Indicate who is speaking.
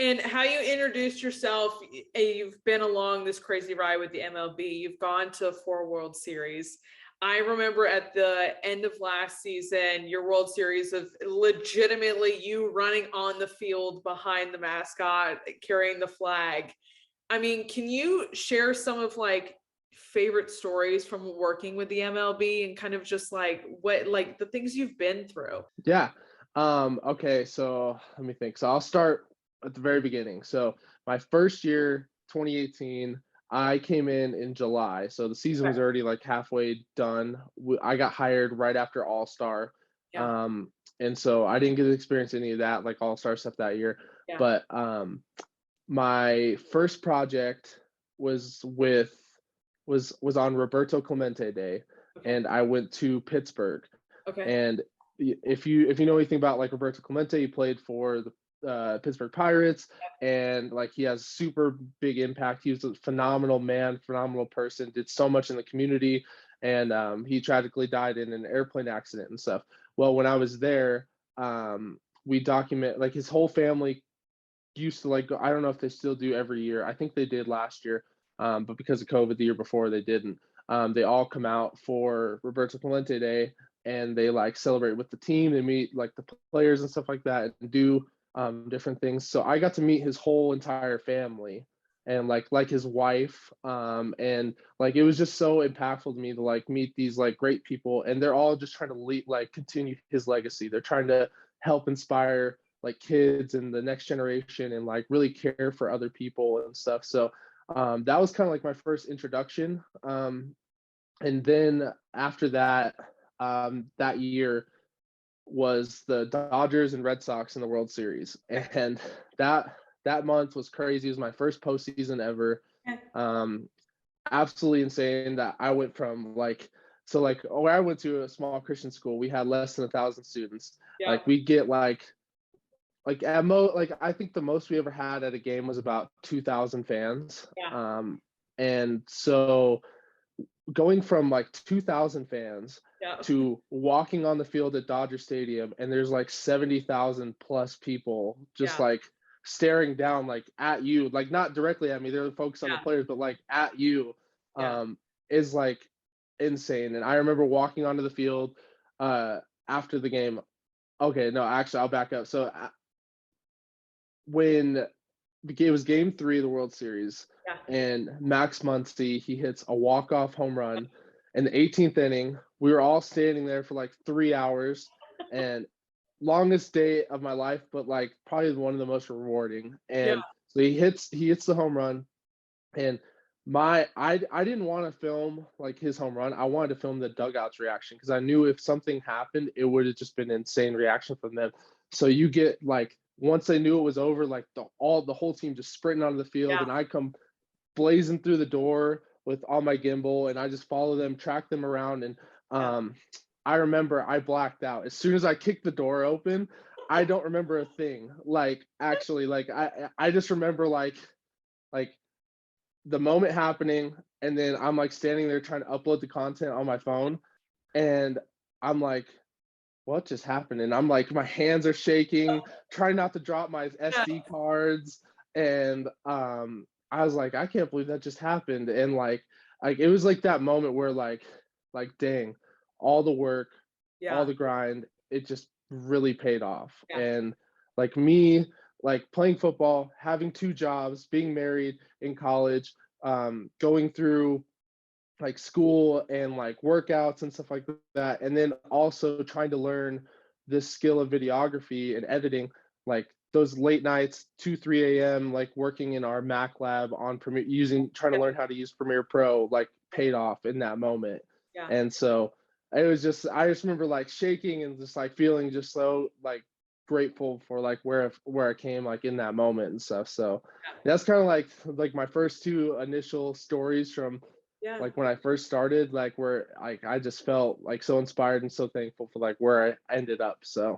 Speaker 1: And how you introduced yourself, you've been along this crazy ride with the MLB. You've gone to 4 World Series. I remember at the end of last season, your World Series of legitimately you running on the field behind the mascot, carrying the flag. I mean, can you share some of like favorite stories from working with the MLB and kind of just like what like the things you've been through?
Speaker 2: Yeah. Okay, so let me think. So I'll start at the very beginning. So my first year, 2018, I came in July. So the season
Speaker 1: Okay.
Speaker 2: was already like halfway done. I got hired right after All-Star.
Speaker 1: Yeah.
Speaker 2: And so I didn't get to experience any of that, like All-Star stuff that year.
Speaker 1: Yeah.
Speaker 2: But my first project was with was on Roberto Clemente Day,
Speaker 1: Okay.
Speaker 2: and I went to Pittsburgh.
Speaker 1: Okay.
Speaker 2: And if you know anything about like Roberto Clemente, he played for the Pittsburgh Pirates, and like he has super big impact. He was a phenomenal man, phenomenal person, did so much in the community, and he tragically died in an airplane accident and stuff. Well, when I was there, we document like his whole family used to like go, I don't know if they still do every year. I think they did last year, but because of COVID the year before they didn't. They all come out for Roberto Clemente Day, and they like celebrate with the team. They meet like the players and stuff like that, and do different things. So I got to meet his whole entire family, and like his wife, and like it was just so impactful to me to like meet these like great people, and they're all just trying to like continue his legacy. They're trying to help inspire like kids and the next generation, and like really care for other people and stuff. So that was kind of like my first introduction. And then after that, that year was the Dodgers and Red Sox in the World Series, and that month was crazy. It was my first postseason ever. Absolutely insane. That I went from like, so like where I went to a small Christian school, we had less than 1,000 students.
Speaker 1: Yeah.
Speaker 2: Like we get like at like I think the most we ever had at a game was about 2,000 fans.
Speaker 1: Yeah.
Speaker 2: And so going from like 2,000 fans
Speaker 1: Yeah.
Speaker 2: to walking on the field at Dodger Stadium, and there's like 70,000 plus people just
Speaker 1: Yeah.
Speaker 2: like staring down like at you, like not directly at me, they're focused on the
Speaker 1: Yeah.
Speaker 2: players, but like at you,
Speaker 1: Yeah.
Speaker 2: is like insane. And I remember walking onto the field after the game. Okay, no, actually I'll back up. So when it was game 3 of the World Series,
Speaker 1: Yeah.
Speaker 2: and Max Muncy, he hits a walk-off home run in the 18th inning. We were all standing there for like 3 hours, and longest day of my life, but like probably one of the most rewarding.
Speaker 1: Yeah.
Speaker 2: And so he hits the home run, and I didn't want to film like his home run. I wanted to film the dugout's reaction, because I knew if something happened, it would have just been an insane reaction from them. So you get like, once they knew it was over, like the whole team just sprinting onto the field,
Speaker 1: Yeah.
Speaker 2: and I come blazing through the door with all my gimbal, and I just follow them, track them around. And I remember I blacked out as soon as I kicked the door open. I don't remember a thing. Like actually, like I just remember like the moment happening, and then I'm like standing there trying to upload the content on my phone, and I'm like, what just happened? And I'm like, my hands are shaking, trying not to drop my SD cards. And I was like, I can't believe that just happened. And like it was like that moment where like dang, all the work, all the grind, it just really paid off.
Speaker 1: Yeah.
Speaker 2: And like me, like playing football, having 2 jobs, being married, in college, going through like school and like workouts and stuff like that, and then also trying to learn this skill of videography and editing, like those late nights, 2 3 a.m., like working in our Mac lab on Premiere, trying to learn how to use Premiere Pro, like paid off in that moment.
Speaker 1: Yeah.
Speaker 2: And so I just remember like shaking and just like feeling just so like grateful for like where I came like in that moment and stuff. So that's kind of like my first 2 initial stories from like when I first started, like where like I just felt like so inspired and so thankful for like where I ended up. So